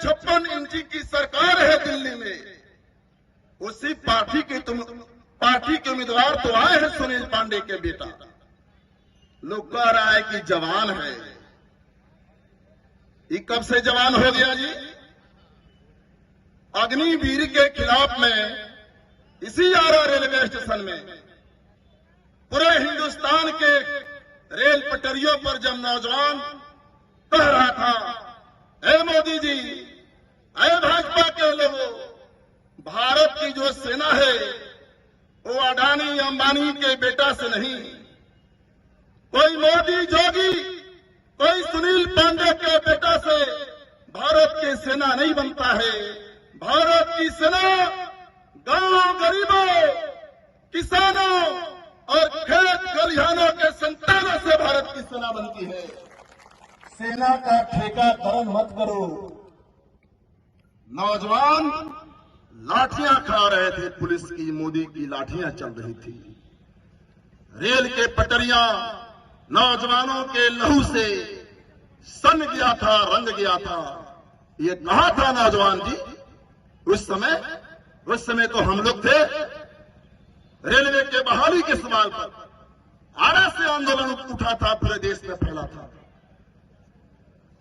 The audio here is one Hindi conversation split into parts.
56 इंची की सरकार है दिल्ली में, उसी पार्टी के उम्मीदवार तो आए हैं सुनील पांडे के बेटा। लोग कह रहा है कि जवान है। ये कब से जवान हो गया जी? अग्निवीर के खिलाफ में इसी आरा रेलवे स्टेशन में पूरे हिंदुस्तान के रेल पटरियों पर जब नौजवान कह रहा था, ऐ मोदी जी, ऐ भाजपा के लोगों, भारत की जो सेना है वो अडानी अंबानी के बेटा से नहीं, कोई मोदी जोगी, कोई सुनील पांडे के बेटा से भारत की सेना नहीं बनता है। भारत की सेना गांव गरीबों, किसानों और खेत खलिहानों के संतानों से भारत की सेना बनती है। सेना का ठेका ग्रहण मत करो। नौजवान लाठियां खा रहे थे, पुलिस की, मोदी की लाठियां चल रही थी। रेल के पटरियां नौजवानों के लहू से सन गया था, रंग गया था। ये कहा था नौजवान जी उस समय तो हम लोग थे। रेलवे के बहाली के सवाल पर आरा से आंदोलन उठा था, पूरे देश में फैला था।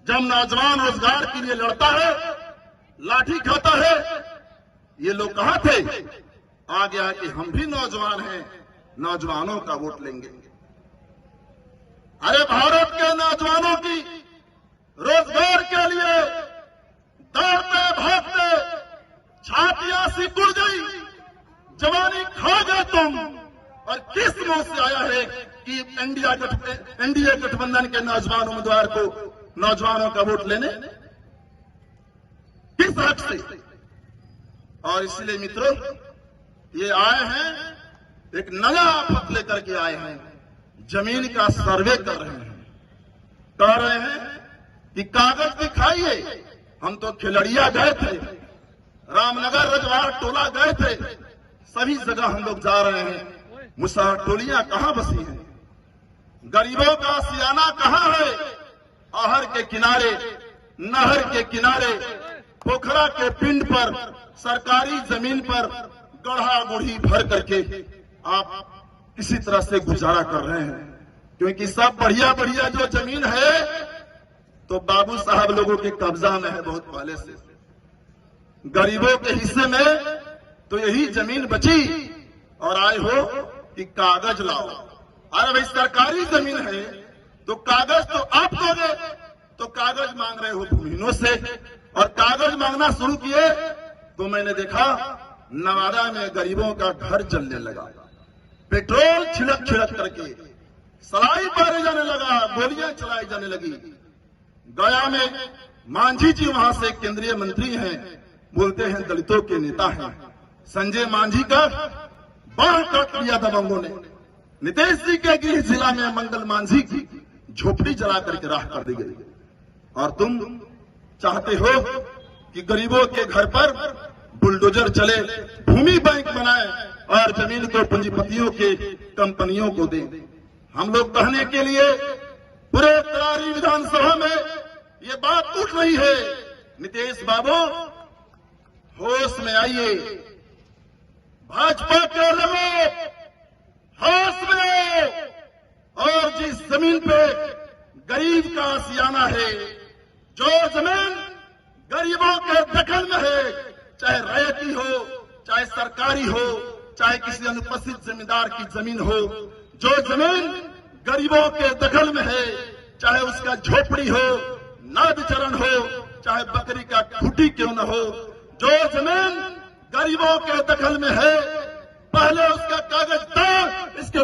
जब नौजवान रोजगार के लिए लड़ता है, लाठी खाता है, ये लोग कहा थे, आ गया कि हम भी नौजवान हैं, नौजवानों का वोट लेंगे। अरे भारत के नौजवानों की रोजगार के लिए दौड़ते भागते छातियां सिकुड़ गई, जवानी खा गए तुम। और किस मुंह से आया है कि एनडीए गठबंधन के नौजवान उम्मीदवार को नौजवानों का वोट लेने? किस हक से? और इसलिए मित्रों, ये आए हैं, एक नया आफत लेकर के आए हैं, जमीन का सर्वे कर रहे हैं। कह रहे हैं कि कागज दिखाइए। हम तो खिलड़िया गए थे, रामनगर रजवाड़ टोला गए थे, सभी जगह हम लोग जा रहे हैं। मुसहर टोलियां कहां बसी हैं? गरीबों का सियाना कहां है? आहर के किनारे, नहर के किनारे, पोखरा के पिंड पर, सरकारी जमीन पर गढ़ा गुढ़ी भर करके आप किसी तरह से गुजारा कर रहे हैं। क्योंकि सब बढ़िया बढ़िया जो जमीन है तो बाबू साहब लोगों के कब्जा में है बहुत पहले से। गरीबों के हिस्से में तो यही जमीन बची और आए हो कि कागज लाओ। अरे भाई, सरकारी जमीन है तो कागज तो आप दोगे, तो कागज मांग रहे हो भूमिहीनों से। और कागज मांगना शुरू किए तो मैंने देखा नवादा में गरीबों का घर जलने लगा, पेट्रोल छिड़क छिड़क करके सलाई मारे जाने लगा, गोलियां चलाई जाने लगी। गया में मांझी जी वहां से केंद्रीय मंत्री हैं, बोलते हैं दलितों के नेता हैं। संजय मांझी का बाढ़ काट लिया था बंगों ने। नीतीश जी के गृह जिला में मंगल मांझी की झोपड़ी जला करके राख कर दी गई। और तुम चाहते हो कि गरीबों के घर पर बुलडोजर चले, भूमि बैंक बनाए और जमीन को पूंजीपतियों के कंपनियों को दें। हम लोग कहने के लिए पूरे करारी विधानसभा में ये बात उठ रही है, नीतीश बाबू होश में आइए, भाजपा के लोगों होश में। और जिस जमीन पे गरीब का आशियाना है, जो जमीन गरीबों के दखल में है, चाहे रैयती हो, चाहे सरकारी हो, चाहे किसी अनुपस्थित जमींदार की जमीन हो, जो जमीन गरीबों के दखल में है, चाहे उसका झोपड़ी हो, नाद चरण हो, चाहे बकरी का खूंटी क्यों न हो, जो जमीन गरीबों के दखल में है, पहले उसका कागज दो, इसके